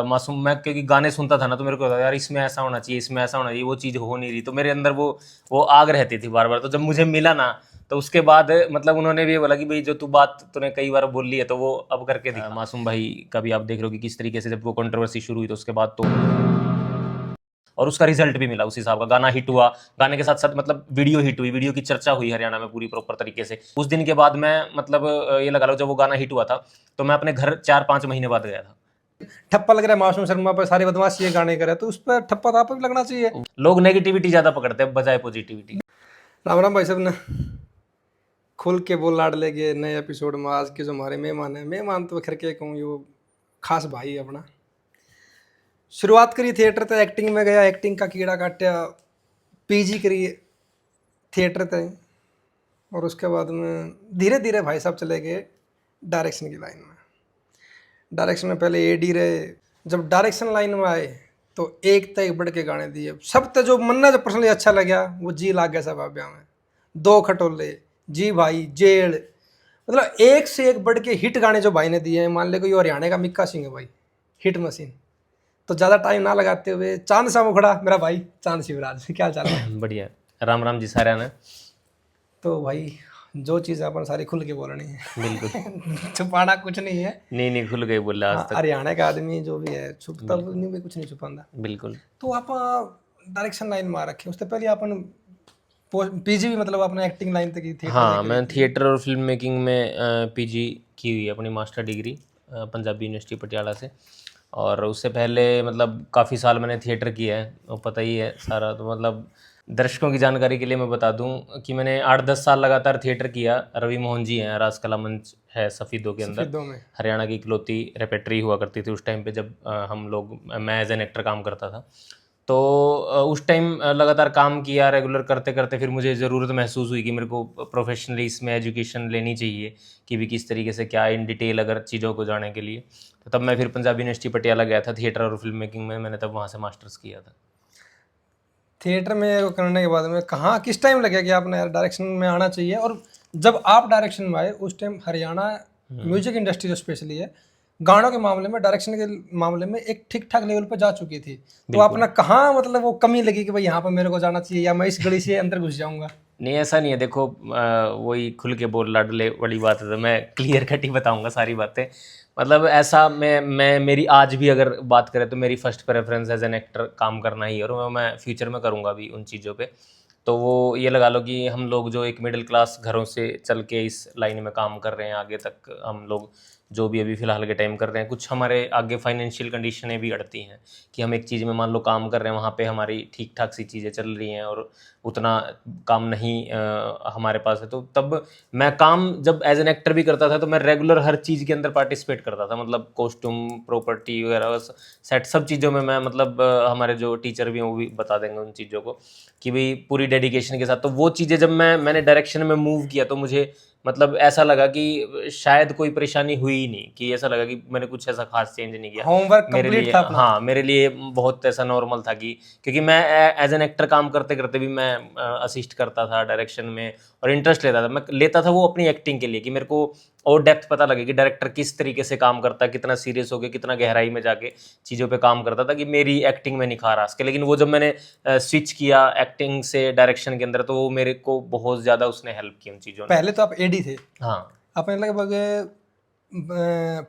मासूम मैं क्योंकि गाने सुनता था ना, तो मेरे को लगा यार इसमें ऐसा होना चाहिए, इसमें ऐसा होना चाहिए, वो चीज़ हो नहीं रही, तो मेरे अंदर वो आग रहती थी बार बार। तो जब मुझे मिला ना, तो उसके बाद मतलब उन्होंने भी ये बोला कि भाई जो तू बात तूने कई बार बोल ली है तो वो अब करके दिखा। मासूम भाई का भी आप देख रहे हो कि किस तरीके से जब वो कंट्रोवर्सी शुरू हुई तो उसके बाद तो, और उसका रिजल्ट भी मिला उस हिसाब का, गाना हिट हुआ, गाने के साथ साथ मतलब वीडियो हिट हुई, वीडियो की चर्चा हुई हरियाणा में पूरी प्रॉपर तरीके से। उस दिन के बाद मैं मतलब ये लगा लो जब वो गाना हिट हुआ था तो मैं अपने घर 4-5 महीने बाद गया था। ठप्पा लग रहा है मासूम शर्मा पर, सारे बदमाश ये गाने करे, तो उस पर ठप्पा तो आप भी लगना चाहिए। लोग नेगेटिविटी ज्यादा पकड़ते हैं बजाय पॉजिटिविटी। राम राम भाई सब ने, खुल के बोल लाड ले गए नए एपिसोड में। आज के जो हमारे मेहमान हैं, मेहमान तो खैर के कहूँ, यो खास भाई है अपना। शुरुआत करी थिएटर ते, एक्टिंग में गया, एक्टिंग का कीड़ा काटा, पीजी करी थिएटर ते, और उसके बाद में धीरे धीरे भाई साहब चले गए डायरेक्शन की लाइन में। डायरेक्शन में पहले एडी रहे, जब डायरेक्शन लाइन में आए तो एक बढ़ के गाने दिए। सब तो जो मन्ना जो पर्सनली अच्छा लगा वो जी लाग गया सब आब्या में, दो खटोले, जी भाई, जेल, मतलब एक से एक बढ़ के हिट गाने जो भाई ने दिए हैं। मान ले कोई हरियाणा का मिक्का सिंह है भाई, हिट मशीन। तो ज़्यादा टाइम ना लगाते हुए चांद सा मुखड़ा मेरा भाई चांद शिवराज, क्या चल रहा है? बढ़िया, राम राम जी सारे ने। तो भाई जो चीज़ अपन सारी खुल के बोलनी है, बिल्कुल छुपाना कुछ नहीं है। नहीं खुल गई बोला आज हाँ, तक। हरियाणा का आदमी जो भी है छुपता नहीं भी, कुछ नहीं छुपाता। बिल्कुल। तो आप डायरेक्शन लाइन में आ रखे, उससे पहले अपन पीजी भी मतलब आपने एक्टिंग लाइन तक की थी? हाँ, मैं थिएटर और फिल्म मेकिंग में पीजी की हुई है, अपनी master degree Punjabi university Patiala से। और उससे पहले मतलब काफ़ी साल मैंने थिएटर किया है, वो पता ही है सारा। तो मतलब दर्शकों की जानकारी के लिए मैं बता दूं कि मैंने 8-10 साल लगातार थिएटर किया। रवि मोहन जी हैं, राज कला मंच है सफ़ीदों के अंदर, सफेदों में। हरियाणा की इकलौती रेपेट्री हुआ करती थी उस टाइम पे जब हम लोग, मैं एज एन एक्टर काम करता था। तो उस टाइम लगातार काम किया, रेगुलर करते करते फिर मुझे ज़रूरत महसूस हुई कि मेरे को प्रोफेशनली इसमें एजुकेशन लेनी चाहिए कि भी किस तरीके से क्या इन डिटेल अगर चीज़ों को जाने के लिए। तो तब मैं फिर पंजाबी यूनिवर्सिटी पटियाला गया था थिएटर और फिल्म मेकिंग में, मैंने तब वहाँ से मास्टर्स किया था। थिएटर में वो करने के बाद में कहाँ किस टाइम लगे कि आपने यार डायरेक्शन में आना चाहिए? और जब आप डायरेक्शन में आए उस टाइम हरियाणा म्यूजिक इंडस्ट्री जो स्पेशली है, गानों के मामले में, डायरेक्शन के मामले में एक ठीक ठाक लेवल पर जा चुकी थी। तो आपने कहाँ मतलब वो कमी लगी कि भाई यहाँ पर मेरे को जाना चाहिए, या मैं इस गली से अंदर घुस जाऊँगा? नहीं ऐसा नहीं है, देखो वही खुल के बोल लाडले वाली बात है, तो मैं क्लियर कट ही बताऊंगा सारी बातें। मतलब ऐसा मैं मेरी आज भी अगर बात करें तो मेरी first preference as an actor काम करना ही है, और मैं फ्यूचर में करूँगा भी उन चीज़ों पे। तो वो ये लगा लो कि हम लोग जो एक मिडिल क्लास घरों से चल के इस लाइन में काम कर रहे हैं, आगे तक हम लोग जो भी अभी फ़िलहाल के टाइम कर रहे हैं, कुछ हमारे आगे फाइनेंशियल कंडीशनें भी अड़ती हैं कि हम एक चीज़ में मान लो काम कर रहे हैं, वहाँ पे हमारी ठीक ठाक सी चीज़ें चल रही हैं और उतना काम नहीं हमारे पास है। तो तब मैं काम जब एज एन एक्टर भी करता था तो मैं रेगुलर हर चीज़ के अंदर पार्टिसिपेट करता था, मतलब कॉस्ट्यूम, प्रॉपर्टी वगैरह, सेट, सब चीज़ों में मैं मतलब हमारे जो टीचर भी हैं वो भी बता देंगे उन चीज़ों को कि भाई पूरी डेडिकेशन के साथ। तो वो चीज़ें जब मैंने डायरेक्शन में मूव किया तो मुझे मतलब ऐसा लगा कि शायद कोई परेशानी हुई ही नहीं, कि ऐसा लगा कि मैंने कुछ ऐसा खास चेंज नहीं किया होमवर्क मेरे कंप्लीट लिए। था अपना। हाँ, मेरे लिए बहुत ऐसा नॉर्मल था कि क्योंकि मैं एज एन एक्टर काम करते करते भी मैं असिस्ट करता था डायरेक्शन में और इंटरेस्ट लेता था। मैं लेता था वो अपनी एक्टिंग के लिए कि मेरे को और डेप्थ पता लगे कि डायरेक्टर किस तरीके से काम करता है, कितना सीरियस होकर, कितना गहराई में जाके चीज़ों पे काम करता था कि मेरी एक्टिंग में निखार आ सके। लेकिन वो जब मैंने स्विच किया एक्टिंग से डायरेक्शन के अंदर तो वो मेरे को बहुत ज़्यादा उसने हेल्प की उन चीज़ों ने। पहले तो आप एडी थे, हाँ। आपने लगभग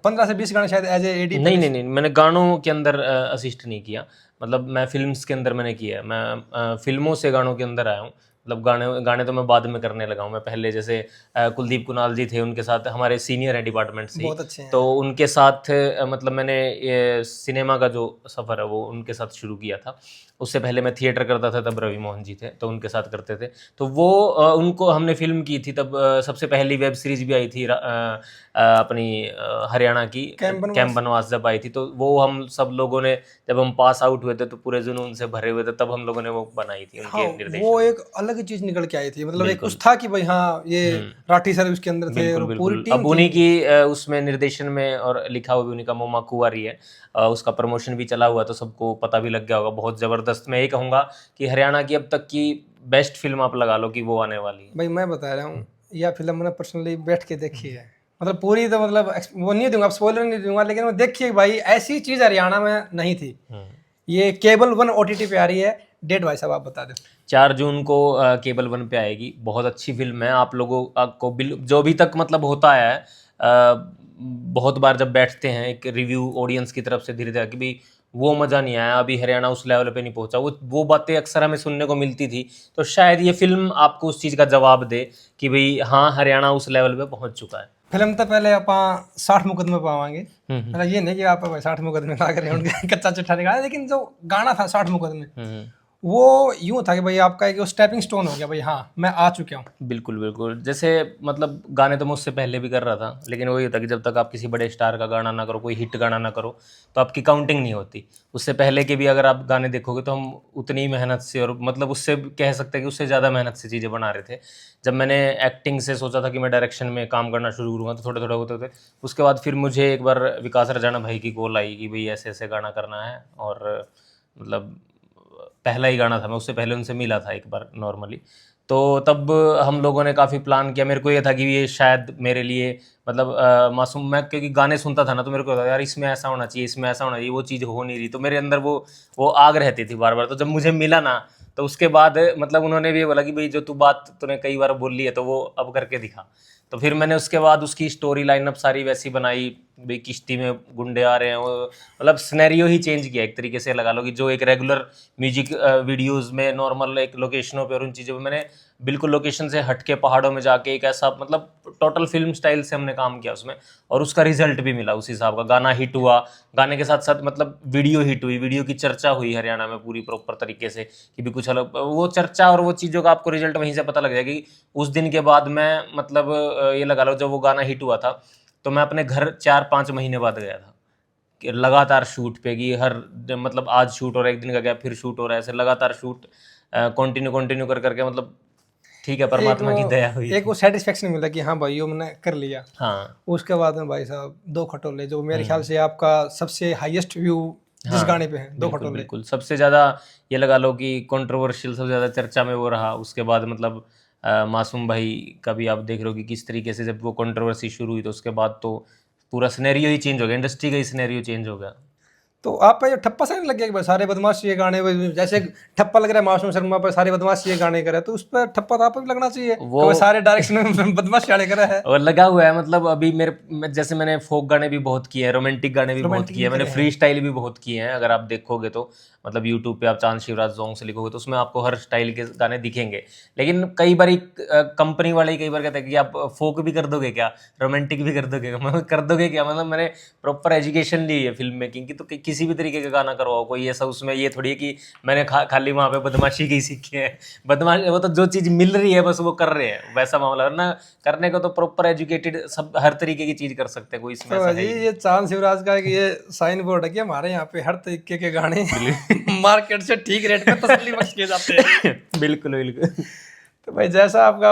15 से 20 गाने शायद एज ए एडी। नहीं, मैंने गानों के अंदर असिस्ट नहीं किया, मतलब मैं फिल्म्स के अंदर मैंने किया है। मैं फिल्मों से गानों के अंदर आया हूँ, मतलब गाने गाने तो मैं बाद में करने लगा हूँ। मैं पहले जैसे कुलदीप कुणाल जी थे, उनके साथ हमारे सीनियर हैं डिपार्टमेंट से ही, बहुत अच्छे हैं। तो उनके साथ मतलब मैंने ये सिनेमा का जो सफ़र है वो उनके साथ शुरू किया था। उससे पहले मैं थिएटर करता था, तब रवि मोहन जी थे तो उनके साथ करते थे। तो वो उनको हमने फिल्म की थी तब, सबसे पहली वेब सीरीज़ भी आई थी अपनी हरियाणा की कैंप बनवास जब आई थी, तो वो हम सब लोगों ने जब हम पास आउट हुए थे तो पूरे जुनून से भरे हुए थे, तब हम लोगों ने वो बनाई थी उनके हाँ, निर्देशन वो में। एक अलग चीज निकल के आई थी, मतलब एक बिल्कुल। कुछ था कि भाई हाँ ये राठी सर उसके अंदर थे और बिल्कुल पूरी बिल्कुल, टीम अब थी। उन्हीं की उसमें निर्देशन में और लिखा हुआ भी उन्हीं का मोमा कुंवारी है। उसका प्रमोशन भी चला हुआ तो सबको पता भी लग गया होगा। बहुत ज़बरदस्त, मैं ये कहूँगा कि हरियाणा की अब तक की बेस्ट फिल्म आप लगा लो कि वो आने वाली है। भाई मैं बता रहा हूँ, यह फिल्म मैंने पर्सनली बैठ के देखी है, मतलब पूरी तो मतलब वो नहीं दूंगा, स्पॉइलर नहीं दूंगा, लेकिन वो देखिए भाई ऐसी चीज हरियाणा में नहीं थी। ये केबल 1 OTT पे आ रही है। डेट भाई साहब आप बता दो। 4 जून को केबल 1 पे आएगी। बहुत अच्छी फिल्म है। आप लोगों को जो अभी तक मतलब होता है बहुत बार जब बैठते हैं एक रिव्यू ऑडियंस की तरफ से धीरे धीरे कि भाई वो मज़ा नहीं आया, अभी हरियाणा उस लेवल पे नहीं पहुंचा, वो बातें अक्सर हमें सुनने को मिलती थी। तो शायद ये फिल्म आपको उस चीज़ का जवाब दे कि भाई हाँ हरियाणा उस लेवल पे पहुंच चुका है। फिल्म तो पहले आप 60 मुकदमे पावांगे। मतलब ये नहीं कि आप भाई 60 मुकदमे ला कर उनके कच्चा चिट्ठा दिखाया, लेकिन जो गाना था 60 मुकदमे वो यूं था कि भाई आपका एक स्टेपिंग स्टोन हो गया, भाई हाँ मैं आ चुका हूँ। बिल्कुल बिल्कुल। जैसे मतलब गाने तो मैं उससे पहले भी कर रहा था, लेकिन वही होता कि जब तक आप किसी बड़े स्टार का गाना ना करो, कोई हिट गाना ना करो, तो आपकी काउंटिंग नहीं होती। उससे पहले के भी अगर आप गाने देखोगे तो हम उतनी ही मेहनत से और मतलब उससे कह सकते हैं कि उससे ज़्यादा मेहनत से चीज़ें बना रहे थे। जब मैंने एक्टिंग से सोचा था कि मैं डायरेक्शन में काम करना शुरू करूँगा तो थोड़े थोड़े होते होते उसके बाद फिर मुझे एक बार विकास रजाना भाई की कॉल आई कि भाई ऐसे ऐसे गाना करना है। और मतलब पहला ही गाना था, मैं उससे पहले उनसे मिला था एक बार नॉर्मली। तो तब हम लोगों ने काफ़ी प्लान किया। मेरे को ये था कि ये शायद मेरे लिए मतलब मासूम, मैं क्योंकि गाने सुनता था ना तो मेरे को था यार इसमें ऐसा होना चाहिए, इसमें ऐसा होना चाहिए, वो चीज़ हो नहीं रही। तो मेरे अंदर वो आग रहती थी बार बार। तो जब मुझे मिला ना तो उसके बाद मतलब उन्होंने भी ये बोला कि भाई जो तू बात तूने कई बार बोली है तो वो अब करके दिखा। तो फिर मैंने उसके बाद उसकी स्टोरी लाइनअप सारी वैसी बनाई, भाई किश्ती में गुंडे आ रहे हैं, वो मतलब स्नैरियो ही चेंज किया एक तरीके से लगा लो कि जो एक रेगुलर म्यूजिक वीडियोस में नॉर्मल एक लोकेशनों पे और उन चीज़ों पे मैंने बिल्कुल लोकेशन से हट के पहाड़ों में जाके एक ऐसा मतलब टोटल फिल्म स्टाइल से हमने काम किया उसमें। और उसका रिजल्ट भी मिला उस हिसाब का। गाना हिट हुआ, गाने के साथ साथ मतलब वीडियो हिट हुई, वीडियो की चर्चा हुई हरियाणा में पूरी प्रॉपर तरीके से कि भी कुछ अलग वो चर्चा और वो चीज़ों का आपको रिजल्ट वहीं से पता लग जाएगा कि उस दिन के बाद मैं मतलब ये लगा लो जब वो गाना हिट हुआ था तो मैं अपने घर 4-5 महीने बाद गया था कि लगातार शूट पे कि हर मतलब आज शूट हो रहा है, एक दिन का गैप फिर शूट हो रहा है, ऐसे लगातार शूट कंटिन्यू कंटिन्यू कर करके मतलब ठीक है परमात्मा की दया हुई एक थी। वो सेटिस्फेक्शन मिला कि हाँ भाई वो मैंने कर लिया। हाँ उसके बाद में भाई साहब 2 खटोले, जो मेरे ख्याल से आपका सबसे हाईएस्ट व्यू जिस हाँ गाने पे है, 2 बिल्कुल खटोले। बिल्कुल। सबसे ज़्यादा ये लगा लो कि कंट्रोवर्शियल सबसे ज़्यादा चर्चा में वो रहा। उसके बाद मतलब मासूम भाई का भी आप देख रहे हो कि किस तरीके से जब वो कंट्रोवर्सी शुरू हुई तो उसके बाद तो पूरा सिनेरियो ही चेंज हो गया, इंडस्ट्री का ही सिनेरियो चेंज हो गया। तो आप पे ये ठप्पा सा नहीं लग गया कि भाई सारे बदमाश ये गाने जैसे ठप्पा लग रहा है मासूम शर्मा पर, सारे बदमाश ये गाने करे, तो उस पर ठप्पा तो आप पे भी लगना चाहिए कि वो भाई सारे डायरेक्शन में बदमाश गाने करे है। और लगा हुआ है मतलब अभी जैसे मैंने फोक गाने भी बहुत किए हैं, रोमांटिक गाने भी बहुत रोमांटिक किए भी हैं, मैंने करे फ्री हैं। स्टाइल भी बहुत किए हैं। अगर आप देखोगे तो मतलब यूट्यूब पे आप चांद शिवराज सॉन्ग्स लिखोगे तो उसमें आपको हर स्टाइल के गाने दिखेंगे। लेकिन कई बार कंपनी वाले ही कई बार कहते हैं कि आप फोक भी कर दोगे क्या, रोमांटिक भी कर दोगे क्या? मतलब कर दोगे क्या, मतलब मैंने प्रॉपर एजुकेशन ली है फिल्म मेकिंग की। तो किसी भी तरीके का गाना करवाओ, कोई ऐसा उसमें ये थोड़ी है कि मैंने खाली वहाँ पे बदमाशी की सीखी है। बदमाश वो तो जो चीज़ मिल रही है बस वो कर रहे हैं, वैसा मामला है ना। करने को तो प्रॉपर एजुकेटेड सब हर तरीके की चीज़ कर सकते हैं, कोई इसमें ऐसा तो है जी ही नहीं। ये चांद शिवराज का एक ये साइन बोर्ड है कि हमारे यहाँ पे हर तरीके के गाने मार्केट से ठीक रेट पे तसल्ली बख्श किए जाते हैं। बिल्कुल बिल्कुल। तो भाई जैसा आपका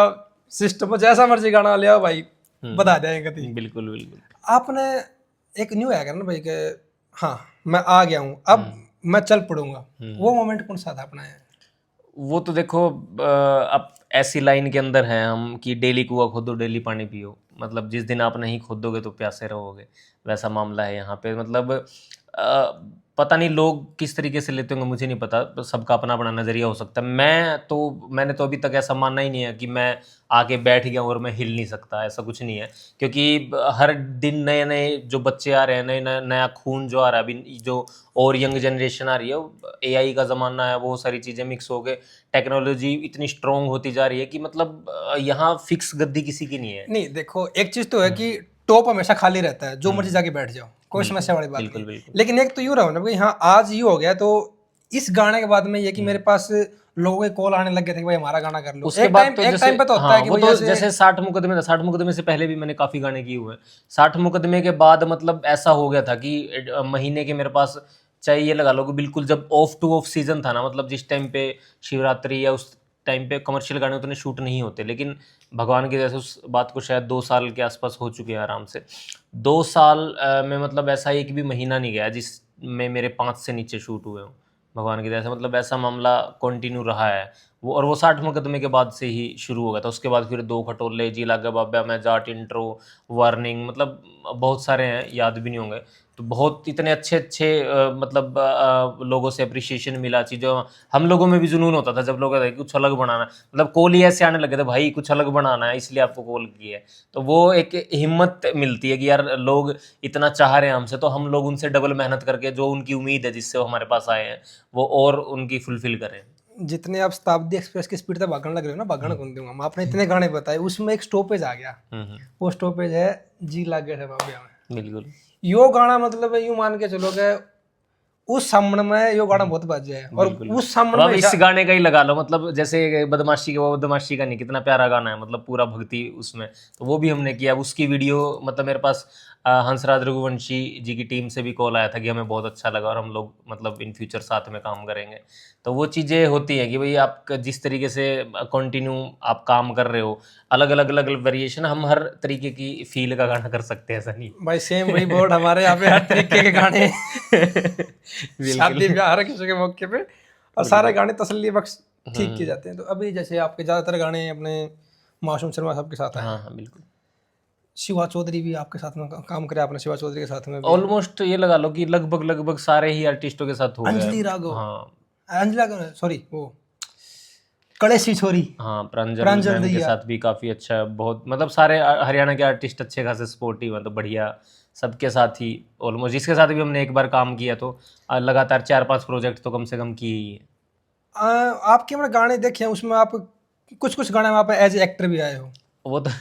सिस्टम हो, जैसा मर्जी गाना ले आओ भाई बता जाएंगे कभी। बिल्कुल बिल्कुल। आपने एक न्यू आया ना भाई कि हाँ मैं आ गया हूँ अब मैं चल पड़ूंगा, वो मोमेंट कौन सा था अपना? वो तो देखो अब ऐसी लाइन के अंदर हैं हम कि डेली कुआं खोदो डेली पानी पियो। मतलब जिस दिन आप नहीं खोदोगे तो प्यासे रहोगे, वैसा मामला है यहाँ पे। मतलब पता नहीं लोग किस तरीके से लेते होंगे, मुझे नहीं पता, तो सबका अपना अपना नज़रिया हो सकता है। मैंने तो अभी तक ऐसा मानना ही नहीं है कि मैं आके बैठ गया हूँ और मैं हिल नहीं सकता, ऐसा कुछ नहीं है। क्योंकि हर दिन नए नए जो बच्चे आ रहे हैं, नया खून जो आ रहा है अभी, जो और यंग जनरेशन आ रही है, एआई का ज़माना है, वो सारी चीज़ें मिक्स हो गए, टेक्नोलॉजी इतनी स्ट्रॉन्ग होती जा रही है कि मतलब यहाँ फिक्स गद्दी किसी की नहीं है। नहीं देखो एक चीज तो है कि टॉप हमेशा खाली रहता है, जो मर्जी जाके बैठ जाओ, कोई समस्या वाली बात बिल्कुल नहीं। बिल्कुल। लेकिन एक तो यूँ रहो ना भाई हाँ आज ये हो गया, तो इस गाने के बाद में ये कि मेरे पास लोगों के कॉल आने लग गए थे कि भाई हमारा गाना कर लो। उसके बाद तो एक जैसे टाइम पे तो होता हाँ है कि वो भाई तो जैसे 60 मुकदमे था, 60 मुकदमे से पहले भी मैंने काफ़ी गाने किए हुए हैं। 60 मुकदमे के बाद मतलब ऐसा हो गया था कि महीने के मेरे पास चाहे ये लगा लो कि बिल्कुल जब ऑफ टू ऑफ सीजन था ना, मतलब जिस टाइम पे शिवरात्रि या उस टाइम पे कमर्शियल गाने उतने शूट नहीं होते, लेकिन भगवान की जैसे उस बात को शायद 2 साल के आसपास हो चुके हैं आराम से। 2 साल में मतलब ऐसा एक भी महीना नहीं गया जिसमें मेरे 5 से नीचे शूट हुए हों, भगवान की दया से। मतलब ऐसा मामला कंटिन्यू रहा है। वो, और वो 60 मुकदमे के बाद से ही शुरू हो गया था। उसके बाद फिर दो खटोले, जी लागा बाब्या, मैं जाट, इंट्रो, वार्निंग, मतलब बहुत सारे हैं, याद भी नहीं होंगे। तो बहुत इतने अच्छे अच्छे मतलब लोगों से अप्रिशिएशन मिला, चीज़ों हम लोगों में भी जुनून होता था जब लोग कहते थे कुछ अलग बनाना, मतलब कॉल ही ऐसे आने लगे थे, भाई कुछ अलग बनाना है इसलिए आपको कॉल की है। तो वो एक हिम्मत मिलती है कि यार लोग इतना चाह रहे हैं हमसे, तो हम लोग उनसे डबल मेहनत करके जो उनकी उम्मीद है जिससे वो हमारे पास आए हैं वो और उनकी फुलफिल करें। जितने आप शताब्दी एक्सप्रेस की स्पीड से भागने लग रहे हो ना, भागने कौन दूंगा मैं, आपने इतने गाने बताए, उसमें एक स्टॉपेज आ गया। वो स्टॉपेज है जी लागे है बाब्या में। बिल्कुल। यो गाना मतलब यूं मान के चलोगे उस सामने में यो गाना बहुत बज जाए, और बिल्कुल। उस अब सामने आप में इस गाने का ही लगा लो, मतलब जैसे बदमाशी का, वो बदमाशी का नहीं, कितना प्यारा गाना है, मतलब पूरा भक्ति उसमें, तो वो भी हमने किया। उसकी वीडियो मतलब मेरे पास हंसराज रघुवंशी जी की टीम से भी कॉल आया था कि हमें बहुत अच्छा लगा और हम लोग मतलब इन फ्यूचर साथ में काम करेंगे। तो वो चीज़ें होती हैं कि भाई आप जिस तरीके से कंटिन्यू आप काम कर रहे हो, अलग अलग अलग वेरिएशन, हम हर तरीके की फील का गाना कर सकते हैं, ऐसा नहीं। भाई सेम वही बोर्ड हमारे यहाँ पे हर तरीके के गाने शादी बिल्कुल ब्याह हर किसी के मौके पे, और सारे गाने तसल्ली बख्श ठीक किए जाते हैं। तो अभी जैसे आपके ज़्यादातर गाने अपने मासूम शर्मा साहब के साथ आए हाँ हैं, हाँ बिल्कुल। शिवा चौधरी भी आपके साथ में काम करे आपने, शिवा चौधरी के साथ में भी ऑलमोस्ट ये लगा लो कि लगभग लगभग सारे ही आर्टिस्टों के साथ हो गया अंजलि है। राघव, हाँ अंजला सॉरी वो कलेसी छोरी, हाँ, प्रांजल प्रांजल मैम के दैया। साथ भी काफ़ी अच्छा, बहुत मतलब सारे हरियाणा के आर्टिस्ट अच्छे खासे सपोर्टिव हैं, तो बढ़िया सबके साथ ही ऑलमोस्ट, जिसके साथ भी हमने एक बार काम किया तो लगातार 4-5 प्रोजेक्ट तो कम से कम किए ही है। आपके मैंने गाने देखे हैं, उसमें आप कुछ कुछ गाने में आप एज एक्टर भी आए हो, वो तो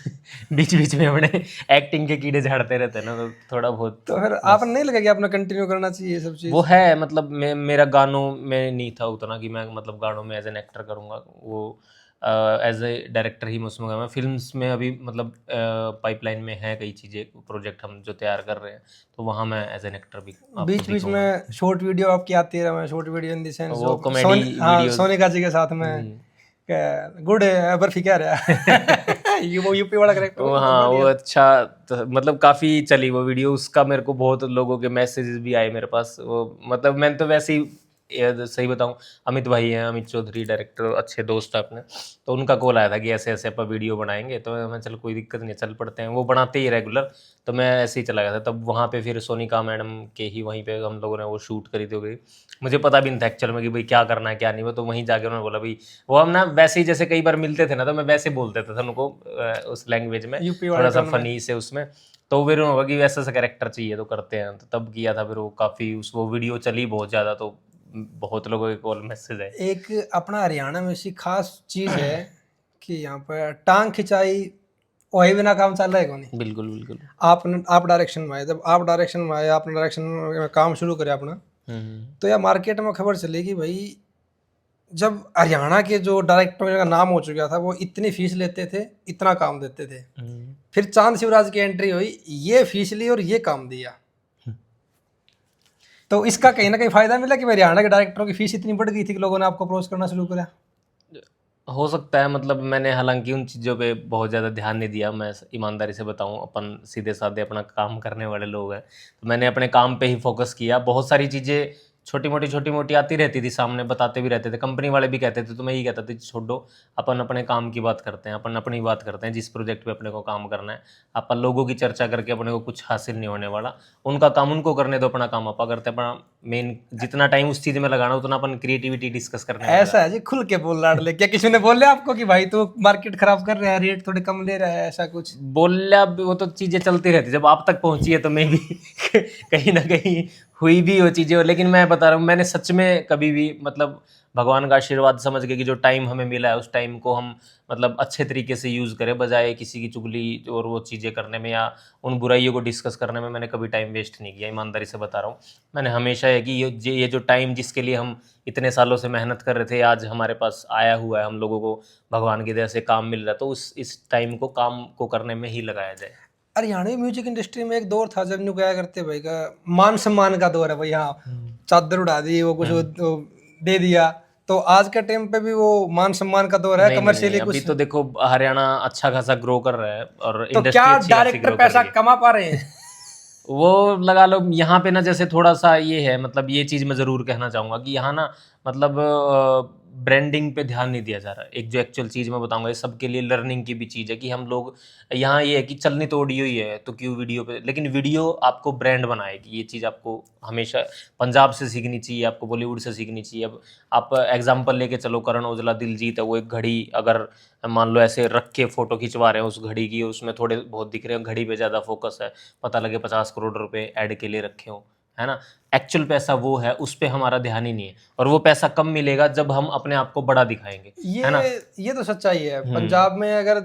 बीच बीच में हमने एक्टिंग के कीड़े झाड़ते रहते हैं ना, तो थोड़ा बहुत तो फिर आपने नहीं लगा कि आपने कंटिन्यू करना चाहिए ये सब वो चीज़? है, मतलब मेरा गानों में नहीं था उतना कि मैं मतलब गानों में एज एन एक्टर करूँगा, वो एज ए डायरेक्टर ही मैं उसमें गया। मैं फिल्म्स में अभी मतलब पाइपलाइन में है कई चीज़ें, प्रोजेक्ट हम जो तैयार कर रहे हैं, तो वहाँ मैं एज एन एक्टर भी आपको बीच बीच दिखाऊंगा। में शॉर्ट वीडियो आपकी आती रहा, short video in the sense वो ऑफ कॉमेडी हाँ वीडियोस। सोनिका जी के साथ में गुड बर्फी क्या रहा ये वो यूपी वाला करेक्टर वो वो हाँ, वो बढ़िया। अच्छा, तो मतलब काफ़ी चली वो वीडियो, उसका मेरे को बहुत लोगों के मैसेजेस भी आए मेरे पास। वो मतलब मैं तो वैसे ही सही बताऊं, अमित भाई हैं, अमित चौधरी डायरेक्टर, अच्छे दोस्त हैं अपने, तो उनका कॉल आया था कि ऐसे ऐसे अपन वीडियो बनाएंगे, तो मैं चल कोई दिक्कत नहीं, चल पड़ते हैं, वो बनाते ही रेगुलर, तो मैं ऐसे ही चला गया था। तब वहाँ पे फिर सोनिका मैडम के ही वहीं पे हम लोगों ने वो शूट करी थी गई। मुझे पता भी नहीं था एक्चुअल में कि भाई क्या करना है क्या नहीं, वो तो वहीं जाके उन्होंने बोला भाई, वो हम ना वैसे ही जैसे कई बार मिलते थे ना, तो मैं वैसे बोल देता था उनको उस लैंग्वेज में, यूपी वाले थोड़ा सा टोन में। फनी से उसमें। तो फिर उन्होंने बोला कि वैसा सा कैरेक्टर चाहिए तो करते हैं, तो तब किया था। फिर वो काफ़ी उस वो वीडियो चली बहुत ज़्यादा, तो बहुत लोगों के कॉल मैसेज है। एक अपना हरियाणा में ऐसी खास चीज़ है कि यहाँ पर टांग खिंचाई वही बिना काम चल रहा है कौन। बिल्कुल बिल्कुल। आप डायरेक्शन में आए, जब आप डायरेक्शन में आए, आपने डायरेक्शन में काम शुरू करे अपना, तो यार मार्केट में खबर चली कि भाई जब हरियाणा के जो डायरेक्टर का नाम हो चुका था, वो इतनी फीस लेते थे, इतना काम देते थे, फिर चांद शिवराज की एंट्री हुई, ये फीस ली और ये काम दिया, तो इसका कहीं ना कहीं फायदा मिला कि हरियाणा के डायरेक्टरों की फीस इतनी बढ़ गई थी कि लोगों ने आपको अप्रोच करना शुरू करा। हो सकता है, मतलब मैंने हालांकि उन चीज़ों पे बहुत ज़्यादा ध्यान नहीं दिया, मैं ईमानदारी से बताऊं, अपन सीधे साधे अपना काम करने वाले लोग हैं, तो मैंने अपने काम पे ही फोकस किया। बहुत सारी चीज़ें छोटी मोटी आती रहती थी सामने, बताते भी रहते थे, कंपनी वाले भी कहते थे, तो मैं यही कहता था छोड़ो, अपन अपने काम की बात करते हैं, अपन अपनी बात करते हैं, जिस प्रोजेक्ट पे अपने को काम करना है, अपन लोगों की चर्चा करके अपने को कुछ हासिल नहीं होने वाला। उनका काम उनको करने दो, अपना काम अपा करते हैं, अपना मेन जितना टाइम उस चीज़ में लगाना उतना अपन क्रिएटिविटी डिस्कस करने में ऐसा है जी, खुल के बोल लाडले, क्या किसी ने बोल आपको कि भाई तू मार्केट खराब कर रहा है, रेट थोड़े कम ले रहा है, ऐसा कुछ बोला। वो तो चीज़ें चलती रहती, जब आप तक पहुंची है तो मैं भी कहीं ना कहीं हुई भी वो चीज़ें। लेकिन मैं बता रहा हूँ, मैंने सच में कभी भी मतलब भगवान का आशीर्वाद समझ के कि जो टाइम हमें मिला है उस टाइम को हम मतलब अच्छे तरीके से यूज़ करें, बजाय किसी की चुगली और वो चीज़ें करने में या उन बुराइयों को डिस्कस करने में मैंने कभी टाइम वेस्ट नहीं किया, ईमानदारी से बता रहा हूँ। मैंने हमेशा है कि ये जो टाइम जिसके लिए हम इतने सालों से मेहनत कर रहे थे, आज हमारे पास आया हुआ है, हम लोगों को भगवान की दया से काम मिल रहा है, तो इस टाइम को काम को करने में ही लगाया जाए। हरियाणवी म्यूजिक इंडस्ट्री में एक दौर था जब न्यू क्या करते भाई का मान सम्मान का दौर है भाई, हाँ चादर उड़ा दी, वो कुछ वो दे दिया, तो आज के टाइम पे भी वो मान सम्मान का दौर है नहीं, कमर्शियली अभी कुछ। तो देखो हरियाणा अच्छा खासा ग्रो कर रहा है और तो इंडस्ट्री क्या अच्छी खासी डायरेक्टर ग्रो कर पैसा रही है। कमा पा रहे हैं? वो लगा लो यहाँ पे ना, जैसे थोड़ा सा ये है, मतलब ये चीज़ मैं ज़रूर कहना चाहूँगा कि यहाँ ना मतलब ब्रांडिंग पे ध्यान नहीं दिया जा रहा। एक जो एक्चुअल चीज़ मैं बताऊंगा, ये सबके लिए लर्निंग की भी चीज़ है कि हम लोग यहाँ ये है कि चलनी तो ऑडियो ही है तो क्यों वीडियो पे, लेकिन वीडियो आपको ब्रांड बनाएगी। ये चीज़ आपको हमेशा पंजाब से सीखनी चाहिए, आपको बॉलीवुड से सीखनी चाहिए। अब आप एग्जाम्पल लेके चलो, करण औजला, दिलजीत है, वो एक घड़ी अगर मान लो ऐसे रख के फोटो खिंचवा रहे हैं उस घड़ी की, उसमें थोड़े बहुत दिख रहे हैं, घड़ी पे ज़्यादा फोकस है, पता लगे 50 करोड़ रुपए ऐड के लिए रखे हो, है ना। एक्चुअल पैसा वो है, उस पे हमारा ध्यान ही नहीं है, और वो पैसा कम मिलेगा जब हम अपने आप को बड़ा दिखाएंगे, है ना। ये तो सच्चाई है। पंजाब में अगर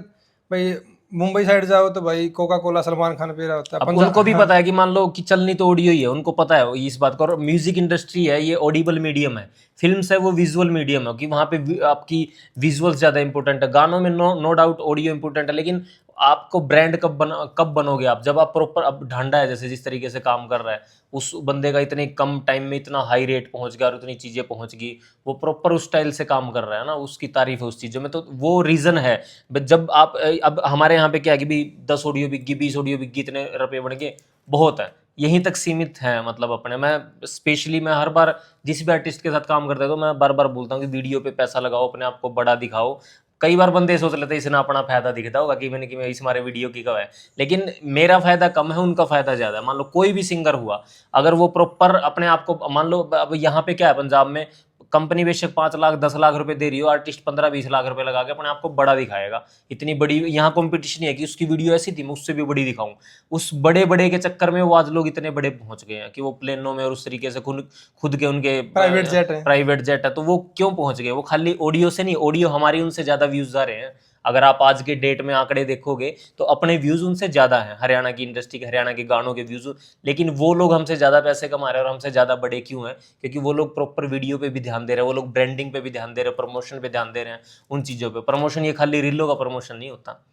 भाई मुंबई साइड जाओ तो भाई Coca Cola Salman Khan P रहा होता है। अब उनको भी पता है कि मान लो कि चलनी तो ऑडियो ही है, उनको पता है इस बात का। और म्यूजिक इंडस्ट्री है, ये ऑडिबल मीडियम है, फिल्म्स है वो विजुअल मीडियम है, कि वहाँ पे आपकी विजुअल्स ज़्यादा इंपॉर्टेंट है। गानों में नो डाउट ऑडियो इंपॉर्टेंट है, लेकिन आपको ब्रांड कब बनोगे आप, जब आप प्रॉपर, अब ढांडा है जैसे जिस तरीके से काम कर रहा है, उस बंदे का इतने कम टाइम में इतना हाई रेट पहुंच गया और इतनी चीज़ें पहुंच गई, वो प्रॉपर उस स्टाइल से काम कर रहा है ना, उसकी तारीफ है उस चीज़ों में, तो वो रीज़न है। जब आप अब हमारे यहाँ पे क्या है कि भाई 10 ऑडियो बिक गई, 20 ऑडियो बिक गई, इतने रुपये बन गए, बहुत है, यहीं तक सीमित है। मतलब अपने, मैं स्पेशली मैं हर बार जिस भी आर्टिस्ट के साथ काम करता है तो मैं बार बार बोलता हूँ कि वीडियो पे पैसा लगाओ, अपने आप को बड़ा दिखाओ। कई बार बंदे सोच लेते हैं इसने अपना फायदा दिखता होगा कि मैंने कि मैं इस हमारे वीडियो की कब है, लेकिन मेरा फायदा कम है, उनका फायदा ज्यादा है। मान लो कोई भी सिंगर हुआ, अगर वो प्रॉपर अपने आप को, मान लो अब यहाँ पे क्या है, पंजाब में कंपनी बेशक 5 लाख 10 लाख रुपए दे रही हो, आर्टिस्ट 15-20 लाख रुपए लगा के अपने आप को बड़ा दिखाएगा। इतनी बड़ी यहाँ कंपटीशन है कि उसकी वीडियो ऐसी थी मैं उससे भी बड़ी दिखाऊं, उस बड़े बड़े के चक्कर में वो आज लोग इतने बड़े पहुंच गए हैं कि वो प्लेनों में और उस तरीके से खुद के उनके प्राइवेट जेट है। तो वो क्यों पहुंच गए, वो खाली ऑडियो से नहीं, ऑडियो हमारी उनसे ज्यादा व्यूज आ रहे हैं। अगर आप आज के डेट में आंकड़े देखोगे तो अपने व्यूज उनसे ज्यादा हैं, हरियाणा की इंडस्ट्री के, हरियाणा के गानों के व्यूज, लेकिन वो लोग हमसे ज्यादा पैसे कमा रहे हैं और हमसे ज्यादा बड़े क्यों हैं, क्योंकि वो लोग प्रॉपर वीडियो पे भी ध्यान दे रहे हैं, वो लोग ब्रांडिंग पे भी ध्यान दे रहे हैं, प्रमोशन पे ध्यान दे रहे हैं, उन चीजों पे। प्रमोशन ये खाली रीलों का प्रमोशन नहीं होता।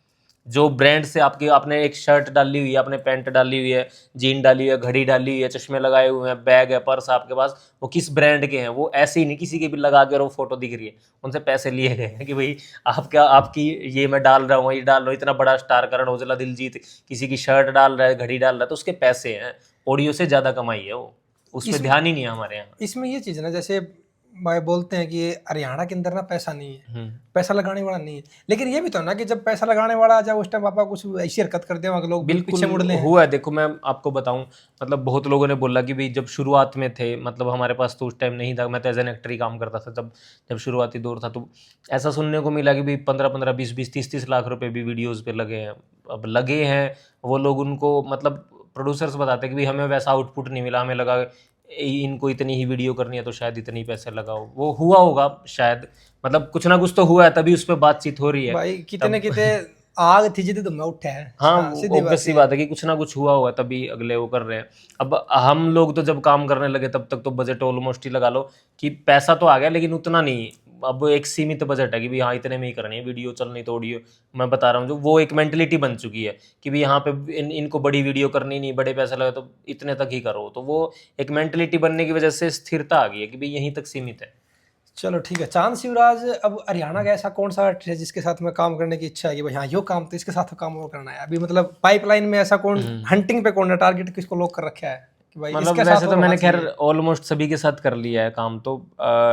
जो ब्रांड से आपने एक शर्ट डाली हुई है, आपने पैंट डाली हुई है, जीन डाली हुई है, घड़ी डाली हुई है, चश्मे लगाए हुए हैं, बैग है, पर्स आपके पास, वो किस ब्रांड के हैं, वो ऐसे ही नहीं किसी के भी लगा के और वो फोटो दिख रही है, उनसे पैसे लिए गए हैं कि भाई आपकी ये मैं डाल रहा हूँ, ये डाल रहा हूँ, इतना बड़ा स्टार करण औजला, दिलजीत किसी की शर्ट डाल रहा है, घड़ी डाल रहा है, तो उसके पैसे हैं। ऑडियो से ज्यादा कमाई है वो, उस पर ध्यान ही नहीं है हमारे यहाँ। इसमें ये चीज़ ना, जैसे भाई बोलते हैं कि हरियाणा के अंदर ना पैसा नहीं है, पैसा लगाने वाला नहीं है, लेकिन ये भी तो ना कि जब पैसा लगाने वाला आ जाए उस टाइम पापा कुछ ऐसी हरकत कर दे लोग बिल्कुल पीछे मुड़ ले। हुआ है। देखो मैं आपको बताऊं, मतलब बहुत लोगों ने बोला कि भाई जब शुरुआत में थे, मतलब हमारे पास तो उस टाइम नहीं था, मैं तो एज एन एक्टर ही काम करता था जब शुरुआती दौर था, तो ऐसा सुनने को मिला कि भाई 15-15, 20-20, 30-30 लाख रुपए भी वीडियोज़ पे लगे हैं। अब लगे हैं वो लोग, उनको मतलब प्रोड्यूसर्स बताते हैं कि भाई हमें वैसा आउटपुट नहीं मिला, हमें लगा इनको इतनी ही वीडियो करनी है तो शायद इतनी पैसे लगाओ, वो हुआ होगा शायद, मतलब कुछ ना कुछ तो हुआ है, तभी उस पर बातचीत हो रही है भाई कितने कितने आग थी जितने तुम उठे हैं। हाँ, ऑब्वियस सी बात है कि कुछ ना कुछ हुआ होगा तभी अगले वो कर रहे हैं। अब हम लोग तो जब काम करने लगे तब तक तो बजट ऑलमोस्ट ही लगा लो कि पैसा तो आ गया, लेकिन उतना नहीं। अब एक सीमित बजट है कि भाई हाँ इतने में ही करनी है वीडियो, चलनी तो ऑडियो। मैं बता रहा हूँ जो वो एक मेंटलिटी बन चुकी है कि भाई यहाँ पे इनको बड़ी वीडियो करनी नहीं, बड़े पैसे लगे तो इतने तक ही करो। तो वो एक मेंटलिटी बनने की वजह से स्थिरता आ गई है कि भाई यहीं तक सीमित है। चलो ठीक है। चांद शिवराज, अब हरियाणा का ऐसा कौन सा आर्टिस्ट है जिसके साथ में काम करने की इच्छा है कि भाई हाँ यो काम तो इसके साथ काम वो करना है अभी, मतलब पाइपलाइन में ऐसा कौन हंटिंग पे कौन है, टारगेट किसको लॉक कर रखा है कि भाई मतलब इसके वैसे साथ तो मैंने खैर ऑलमोस्ट सभी के साथ कर लिया है काम। तो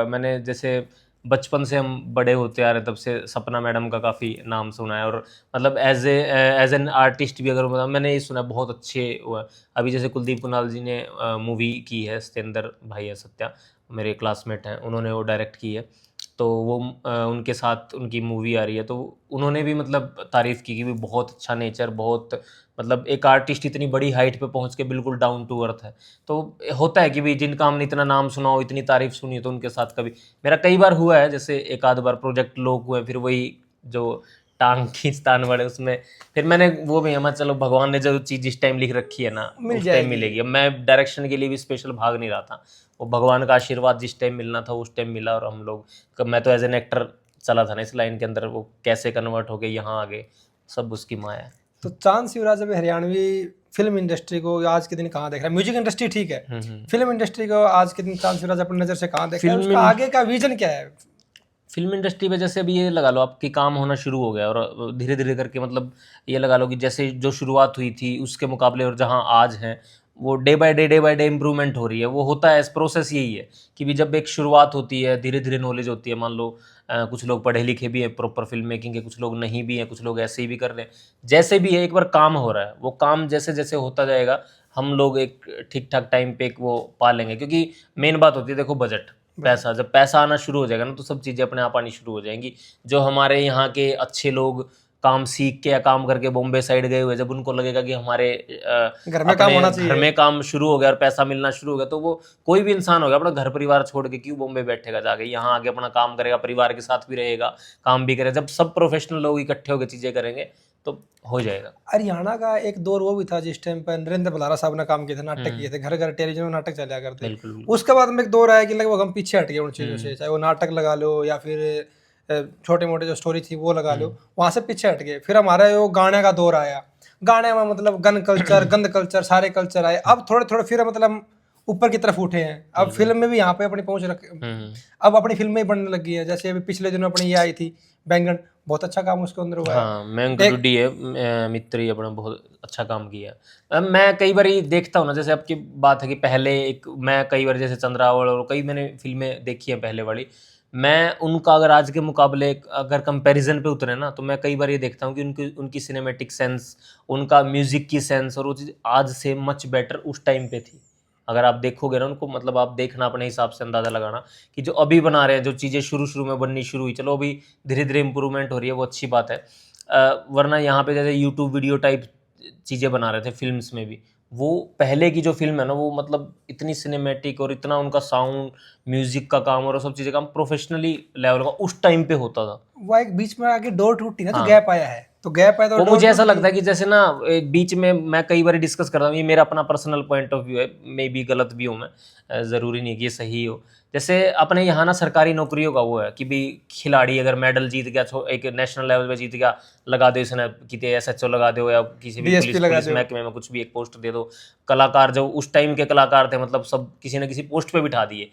मैंने जैसे बचपन से हम बड़े होते आ रहे तब से सपना मैडम का काफ़ी नाम सुना है, और मतलब एज एन आर्टिस्ट भी अगर मतलब मैंने ये सुना बहुत अच्छे हुआ। अभी जैसे कुलदीप कुनाल जी ने मूवी की है, सत्येंद्र भाई है सत्या, मेरे क्लासमेट हैं, उन्होंने वो डायरेक्ट की है, तो वो उनके साथ उनकी मूवी आ रही है, तो उन्होंने भी मतलब तारीफ़ की कि भी बहुत अच्छा नेचर, बहुत मतलब एक आर्टिस्ट इतनी बड़ी हाइट पे पहुंच के बिल्कुल डाउन टू अर्थ है। तो होता है कि भाई जिनका हमने इतना नाम सुना हो, इतनी तारीफ सुनी हो, तो उनके साथ कभी मेरा कई बार हुआ है, जैसे एक आध बार प्रोजेक्ट लोग हुए, फिर वही जो टांग खींचतान वाले उसमें फिर मैंने वो भी हमारा चलो भगवान ने जो चीज़ जिस टाइम लिख रखी है ना उस टाइम मिलेगी। अब मैं डायरेक्शन के लिए भी स्पेशल भाग नहीं रहा था, वो भगवान का आशीर्वाद जिस टाइम मिलना था उस टाइम मिला, और हम लोग मैं तो एज एन एक्टर चला था ना इस लाइन के अंदर, वो कैसे कन्वर्ट हो गए यहाँ आगे सब उसकी माया है। तो चांद शिवराज अभी हरियाणवी फिल्म इंडस्ट्री को आज के दिन कहाँ देख रहा है? म्यूजिक इंडस्ट्री ठीक है, फिल्म इंडस्ट्री को आज के दिन चांद शिवराज अपनी नज़र से कहाँ देख रहा है? उसका आगे का विजन क्या है? फिल्म इंडस्ट्री पे जैसे अभी ये लगा लो आपकी काम होना शुरू हो गया, और धीरे धीरे करके मतलब ये लगा लो कि जैसे जो शुरुआत हुई थी उसके मुकाबले और जहाँ आज हैं वो डे बाय डे इम्प्रूवमेंट हो रही है। वो होता है, इस प्रोसेस यही है कि भी जब एक शुरुआत होती है, धीरे धीरे नॉलेज होती है। मान लो कुछ लोग पढ़े लिखे भी हैं, प्रॉपर फिल्म मेकिंग के, कुछ लोग नहीं भी हैं, कुछ लोग ऐसे ही भी कर रहे हैं। जैसे भी है, एक बार काम हो रहा है, वो काम जैसे जैसे होता जाएगा हम लोग एक ठीक ठाक टाइम पे एक वो पा लेंगे। क्योंकि मेन बात होती है, देखो, बजट, पैसा। जब पैसा आना शुरू हो जाएगा ना, तो सब चीज़ें अपने आप आनी शुरू हो जाएंगी। जो हमारे यहाँ के अच्छे लोग काम सीख के या काम करके बॉम्बे साइड गए हुए, जब उनको लगेगा कि हमारे घर में काम होना अपने घर चाहिए, में काम शुरू हो गया और पैसा मिलना शुरू हो गया, तो वो कोई भी इंसान हो गया, अपना घर परिवार छोड़ के क्यों बॉम्बे बैठेगा जाके, यहाँ आके अपना काम करेगा, परिवार के साथ भी रहेगा, काम भी करेगा। जब सब प्रोफेशनल लोग इकट्ठे होकर चीज़ें करेंगे तो हो जाएगा। हरियाणा का एक दौर वो भी था जिस टाइम पर नरेंद्र बलारा साहब ने काम किए थे, नाटक किए थे, घर घर टेलीविजन में नाटक चला करते। बिल्कुल बिल्कुल। उसके बाद में एक दौर आया कि लगभग हम पीछे हट गए उन चीज़ों से, चाहे वो नाटक लगा लो या फिर छोटे मोटे जो स्टोरी थी वो लगा लो, वहाँ से पीछे हट गए। फिर हमारा वो गाने का दौर आया, गाने में मतलब गन कल्चर, गंद कल्चर, सारे कल्चर आए। अब थोड़े थोड़े फिर मतलब हम ऊपर की तरफ उठे हैं। अब फिल्म में भी यहाँ पे अपनी पहुंच रख, अब अपनी फिल्में ही बनने लगी है। जैसे अभी पिछले दिनों अपनी ये आई थी बैंगन, बहुत अच्छा काम उसके अंदर हुआ है। हाँ, मैंगडूडी है, मित्री अपना बहुत अच्छा काम किया। अब मैं कई बार ये देखता हूँ ना, जैसे आपकी बात है कि पहले एक, मैं कई बार जैसे चंद्रावल और कई मैंने फिल्में देखी हैं पहले वाली, मैं उनका अगर आज के मुकाबले अगर कंपैरिजन पे उतरे ना, तो मैं कई बार ये देखता हूँ कि उनकी उनकी सिनेमैटिक सेंस, उनका म्यूजिक की सेंस और वो चीज़ आज से मच बेटर उस टाइम पे थी। अगर आप देखोगे ना उनको, मतलब आप देखना अपने हिसाब से अंदाज़ा लगाना कि जो अभी बना रहे हैं, जो चीज़ें शुरू शुरू में बननी शुरू हुई, चलो अभी धीरे धीरे इंप्रूवमेंट हो रही है, वो अच्छी बात है। वरना यहाँ पे जैसे यूट्यूब वीडियो टाइप चीज़ें बना रहे थे फिल्म्स में भी, वो पहले की जो फिल्म है ना, वो मतलब इतनी सिनेमैटिक और इतना उनका साउंड, म्यूजिक का काम और सब चीज़ें काम प्रोफेशनली लेवल का उस टाइम पे होता था। वो एक बीच में आके डोर टूटी ना, तो हाँ, गैप आया है, तो गैप आया तो वो डोर मुझे ऐसा टूटी। लगता है कि जैसे ना एक बीच में मैं कई बार डिस्कस करता हूँ, ये मेरा अपना पर्सनल पॉइंट ऑफ व्यू है, मे भी गलत भी हूँ मैं, ज़रूरी नहीं कि ये सही हो। जैसे अपने यहाँ ना सरकारी नौकरियों का वो है कि भी खिलाड़ी अगर मेडल जीत गया, एक नेशनल लेवल पे जीत गया, लगा दो इसने किसी SHO लगा दो या किसी भी डीएसपी लगा पुलिस दो। महकमे में कुछ भी एक पोस्ट दे दो। कलाकार जो उस टाइम के कलाकार थे, मतलब सब किसी न किसी पोस्ट पे बिठा दिए,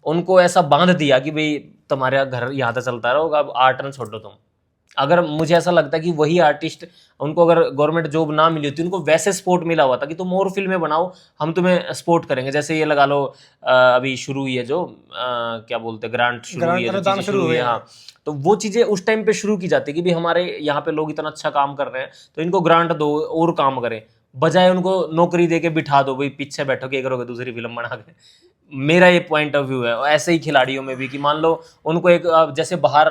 उनको ऐसा बांध दिया कि भाई तुम्हारा घर यहाँ तक चलता रहोगा, अब आर्ट न छोड़ो तुम। अगर मुझे ऐसा लगता है कि वही आर्टिस्ट, उनको अगर गवर्नमेंट जॉब ना मिली होती, उनको वैसे सपोर्ट मिला हुआ था कि तुम और फिल्में बनाओ, हम तुम्हें सपोर्ट करेंगे। जैसे ये लगा लो अभी शुरू हुई है जो क्या बोलते हैं, ग्रांट शुरू हुई है, जो अनुदान चीज़ें शुरू शुरू हुई हुए है, हैं। हाँ, तो वो चीज़ें उस टाइम पे शुरू की जाती है कि भी हमारे यहाँ पे लोग इतना अच्छा काम कर रहे हैं, तो इनको ग्रांट दो और काम करें, बजाय उनको नौकरी दे के बिठा दो, भाई पीछे बैठो क्या करोगे दूसरी फिल्म बना के। मेरा ये पॉइंट ऑफ व्यू है। और ऐसे ही खिलाड़ियों में भी कि मान लो उनको एक जैसे बाहर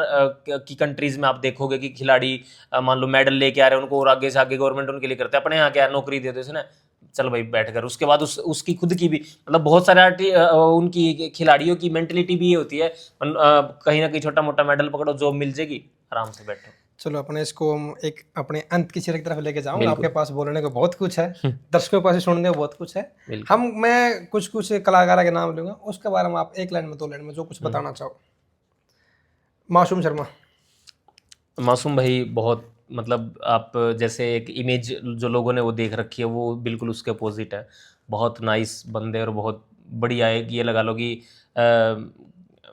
की कंट्रीज में आप देखोगे कि खिलाड़ी मान लो मेडल लेके आ रहे हैं, उनको और आगे से आगे गवर्नमेंट उनके लिए करते हैं। अपने यहाँ क्या है, नौकरी दे दो इसने, चल भाई बैठ कर। उसके बाद उसकी खुद की भी, मतलब बहुत सारे उनकी खिलाड़ियों की मेंटेलिटी भी ये होती है, कहीं ना कहीं छोटा मोटा मेडल पकड़ो, जॉब मिल जाएगी, आराम से बैठो। चलो अपने इसको हम एक अपने अंत की सिरे की तरफ लेके जाऊँ। बिल्कुल। आपके पास बोलने को बहुत कुछ है, दर्शकों के पास सुनने को बहुत कुछ है। बिल्कुल। मैं कुछ कुछ कलाकारों के नाम लूंगा, उसके बारे में आप एक लाइन में, दो लाइन में जो कुछ बताना चाहो। मासूम शर्मा। मासूम भाई बहुत, मतलब आप जैसे एक इमेज जो लोगों ने वो देख रखी है, वो बिल्कुल उसके अपोजिट है। बहुत नाइस बंदे और बहुत बढ़िया है। ये लगा लो कि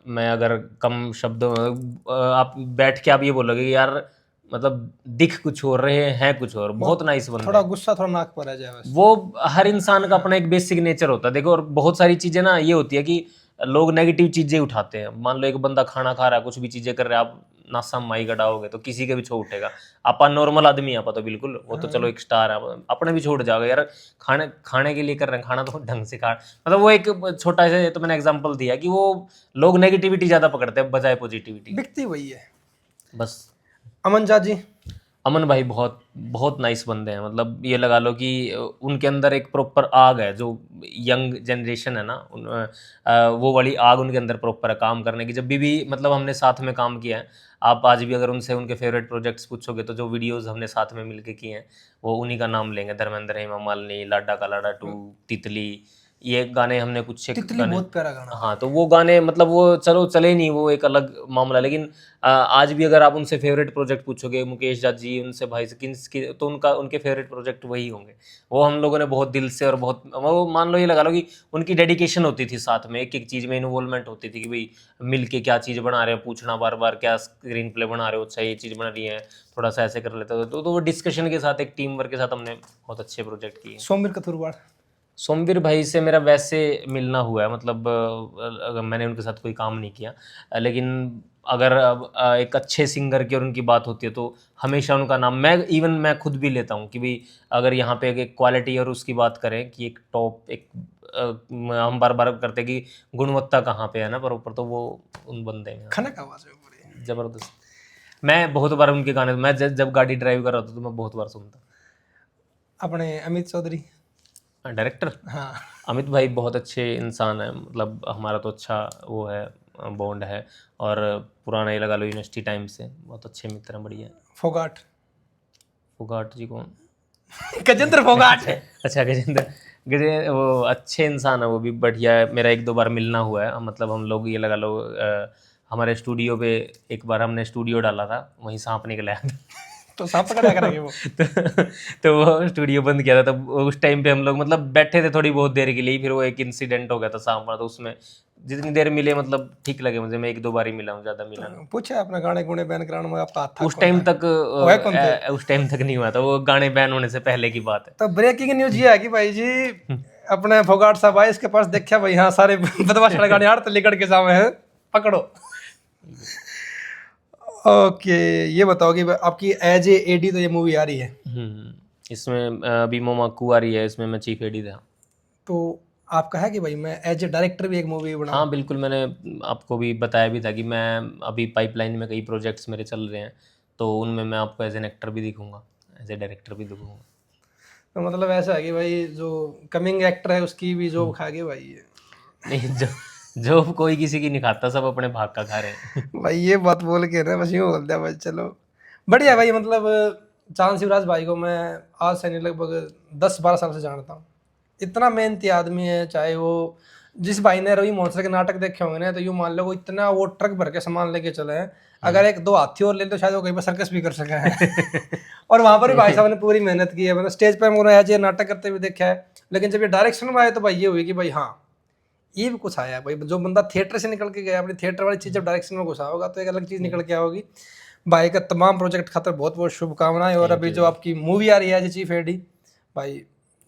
मैं अगर कम शब्दों में आप बैठ के आप ये बोलोगे कि यार, मतलब दिख कुछ और रहे हैं कुछ और, बहुत नाइस बंदे थोड़ा हैं। गुस्सा थोड़ा नाक पर आ जाए बस। वो हर इंसान का अपना एक बेसिक नेचर होता है, देखो। और बहुत सारी चीज़ें ना ये होती है कि लोग नेगेटिव चीज़ें उठाते हैं। मान लो एक बंदा खाना खा रहा है, कुछ भी चीज़ें कर रहा है, आप नासा माई गड़ाओगे तो किसी के भी छोड़ उठेगा। आप नॉर्मल आदमी है, आप तो बिल्कुल, वो तो चलो एक स्टार है, अपने भी छोड़ जाओगे यार। खाने खाने के लिए कर रहे हैं, खाना तो ढंग से खा, मतलब वो एक छोटा सा तो मैंने एग्जाम्पल दिया कि वो लोग नेगेटिविटी ज़्यादा पकड़ते हैं बजाय पॉजिटिविटी। बिकती वही है। बस। अमन जा जी। अमन भाई बहुत बहुत नाइस बंदे हैं। मतलब ये लगा लो कि उनके अंदर एक प्रॉपर आग है, जो यंग जनरेशन है ना, वो वाली आग उनके अंदर प्रॉपर है काम करने की। जब भी मतलब हमने साथ में काम किया है, आप आज भी अगर उनसे उनके फेवरेट प्रोजेक्ट्स पूछोगे तो जो वीडियोस हमने साथ में मिलके किए हैं, वो उन्हीं का नाम लेंगे। धर्मेंद्र, हेमा मालिनी, लाडा का लाडा 2, तितली, ये गाने हमने कुछ एक तितली गाने, बहुत प्यारा गाना। हाँ, तो वो गाने मतलब वो चलो चले नहीं, वो एक अलग मामला। लेकिन आज भी अगर आप उनसे फेवरेट प्रोजेक्ट पूछोगे, मुकेश जाट जी, उनसे भाई से तो उनके फेवरेट प्रोजेक्ट वही होंगे। वो हम लोगों ने बहुत दिल से और बहुत, वो मान लो ये लगा लो कि उनकी डेडिकेशन होती थी, साथ में एक एक चीज़ में इन्वॉल्वमेंट होती थी कि भाई मिल के क्या चीज़ बना रहे हैं, पूछना बार बार क्या स्क्रीन प्ले बना रहे हो, अच्छा ये चीज़ बना रही है, थोड़ा सा ऐसे कर लेते हो। तो वो डिस्कशन के साथ, एक टीम वर्क के साथ हमने बहुत अच्छे प्रोजेक्ट किए। सोमिर कथुरवाड़। सोमवीर भाई से मेरा वैसे मिलना हुआ है, मतलब अगर मैंने उनके साथ कोई काम नहीं किया, लेकिन अगर एक अच्छे सिंगर की और उनकी बात होती है तो हमेशा उनका नाम मैं खुद भी लेता हूँ कि भाई अगर यहाँ पे एक क्वालिटी और उसकी बात करें कि एक टॉप एक हम बार बार करते हैं कि गुणवत्ता कहाँ पे है ना, पर ऊपर तो वो उन बंदे हैं खनक आवाज में पूरी। ज़बरदस्त। मैं बहुत बार उनके गाने, मैं जब गाड़ी ड्राइव कर रहा था तो मैं बहुत बार सुनता। अपने अमित चौधरी डायरेक्टर हाँ, अमित भाई बहुत अच्छे इंसान है, मतलब हमारा तो अच्छा वो है, बॉन्ड है, और पुराना ही लगा लो यूनिवर्सिटी टाइम से बहुत अच्छे मित्र हैं, बढ़िया। फोगाट फोगाट जी कौन? गजेंद्र फोगाट अच्छा गजेंद्र, गजे वो अच्छे इंसान है, वो भी बढ़िया है, मेरा एक दो बार मिलना हुआ है, मतलब हम लोग ये लगा लो हमारे स्टूडियो पे एक बार हमने स्टूडियो डाला था, वहीं सांप निकल आया था। तो सांप पकड़ा करेंगे वो। तो वो स्टूडियो बंद किया था, तब उस टाइम पे हम लोग मतलब बैठे थे थोड़ी बहुत देर के लिए, फिर वो एक इंसिडेंट हो गया था सांप वाला, तो उसमें जितनी देर मिले मतलब ठीक लगे मुझे, मैं एक दो बार ही मिला हूँ, ज़्यादा मिला नहीं। पूछा अपने गाने गुणे बैन कराने में आपका हाथ था उस टाइम तक वह कौन थे? उस टाइम तक नहीं हुआ था, वो गाने बैन होने से पहले की बात है। तो ब्रेकिंग न्यूज ये है कि भाई जी अपने फोगाट साहब आए इसके पास, देखा भाई हाँ सारे बदमाश गाने यार तो लेकर के जावे हैं, पकड़ो। ओके, ये बताओ कि आपकी एज ए एडी तो ये मूवी आ रही है, इसमें अभी मोमा कुआरी है, इसमें मैं चीफ एडी था। तो आपका है कि भाई मैं एज ए डायरेक्टर भी एक मूवी बनाऊं? हाँ बिल्कुल, मैंने आपको भी बताया भी था कि मैं अभी पाइपलाइन में कई प्रोजेक्ट्स मेरे चल रहे हैं, तो उनमें मैं आपको एज एन एक्टर भी दिखूंगा, एज ए डायरेक्टर भी दिखूंगा। तो मतलब ऐसा है कि भाई जो कमिंग एक्टर है उसकी भी जॉब खा गए भाई ये। नहीं, जो कोई किसी की नहीं खाता, सब अपने भाग का खा रहे हैं। भाई ये बात बोल के ना बस यूँ बोल दिया भाई, चलो बढ़िया भाई। मतलब चांद शिवराज भाई को मैं आज से नहीं लगभग 10-12 साल से जानता हूँ। इतना मेहनती आदमी है, चाहे वो जिस भाई ने रवि मोहन के नाटक देखे होंगे ना, तो यूँ मान लो वो इतना वो ट्रक भर के सामान लेके चले हैं, अगर एक दो हाथी और ले तो शायद वो कहीं पर सर्कस भी कर सके हैं। और वहाँ पर भी भाई साहब ने पूरी मेहनत की है, मतलब स्टेज पर हमको एज ए नाटक करते हुए देखा है, लेकिन जब ये डायरेक्शन में आए तो भाई ये हुई कि भाई हाँ ये भी कुछ आया भाई। जो बंदा थिएटर से निकल के गया, अपनी थिएटर वाली चीज़ जब डायरेक्शन में घुसा होगा तो एक अलग चीज़ निकल के होगी। भाई का तमाम प्रोजेक्ट खातर बहुत बहुत शुभकामनाएं। और अभी जो आपकी मूवी आ रही है एज चीफ एडी, भाई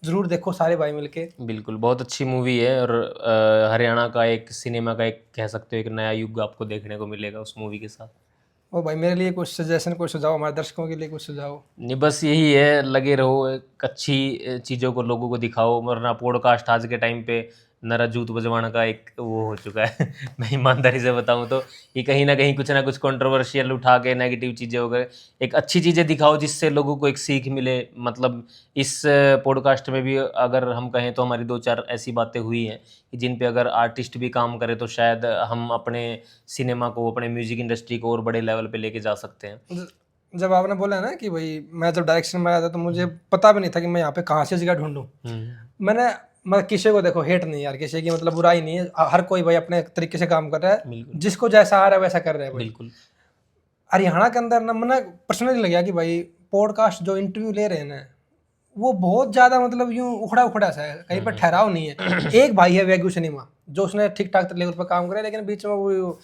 जरूर देखो सारे भाई मिलके। बिल्कुल, बहुत अच्छी मूवी है, और हरियाणा का एक सिनेमा का एक कह सकते हो एक नया युग आपको देखने को मिलेगा उस मूवी के साथ। ओ भाई मेरे लिए कुछ सजेशन, कुछ सुझाव, हमारे दर्शकों के लिए कुछ सुझाव। नहीं बस यही है, लगे रहो, एक अच्छी चीज़ों को लोगों को दिखाओ, वरना पॉडकास्ट आज के टाइम पे नरा जूत बजवाना का एक वो हो चुका है। मैं ईमानदारी से बताऊं तो ये कहीं ना कुछ कंट्रोवर्शियल उठा के नेगेटिव चीज़ें हो गए, एक अच्छी चीज़ें दिखाओ जिससे लोगों को एक सीख मिले। मतलब इस पॉडकास्ट में भी अगर हम कहें तो हमारी दो चार ऐसी बातें हुई हैं कि जिन पे अगर आर्टिस्ट भी काम करे तो शायद हम अपने सिनेमा को, अपने म्यूजिक इंडस्ट्री को और बड़े लेवल पे लेके जा सकते हैं। जब आपने बोला ना कि भाई मैं जब डायरेक्शन में आया था तो मुझे पता भी नहीं था कि मैं यहाँ पे कहाँ से जगह ढूंढूं। मैंने मैं किसी को देखो हेट नहीं यार, किसी की मतलब बुराई नहीं है, हर कोई भाई अपने तरीके से काम कर रहा है, जिसको जैसा आ रहा है वैसा कर रहा है भाई। बिल्कुल। हरियाणा के अंदर ना मैंने पर्सनली लगा कि भाई पॉडकास्ट जो इंटरव्यू ले रहे हैं ना वो बहुत ज्यादा मतलब यूं उखड़ा उखड़ा सा है, कहीं पर ठहराव नहीं है। एक भाई है वेगू सिनेमा जो उसने ठीक ठाक लेवल पर काम करा, लेकिन बीच में वो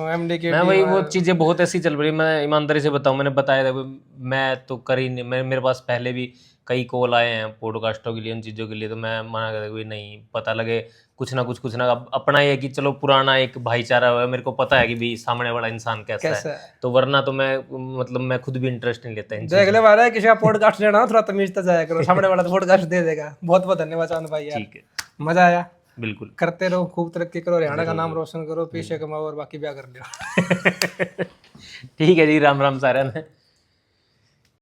एमडी के मैं वही वो चीज़ें बहुत ऐसी चल रही, मैं ईमानदारी से बताऊं, मैंने बताया था मैं तो कर ही नहीं, मेरे पास पहले भी कई कॉल आए हैं पॉडकास्टों के लिए, उन चीज़ों के लिए, तो मैं मना कर दिया, नहीं पता लगे कुछ ना अपना ये है कि चलो पुराना एक भाईचारा है, मेरे को पता है कि भी सामने वाला इंसान कैसा है, तो वरना तो मैं मतलब मैं खुद भी इंटरेस्ट नहीं लेता इन देख ले मारा किसी का पॉडकास्ट लेना हो थोड़ा तमीज जाया करो, सामने वाला तो पॉडकास्ट दे देगा। बहुत बहुत धन्यवाद चांद भाई यार, ठीक है, मजा आया। बिल्कुल करते रहो, खूब तरक्की करो, हरियाणा का नाम रोशन करो, पीछे कमाओ और बाकी ब्याह कर लियो। ठीक है जी, राम राम सारा ने।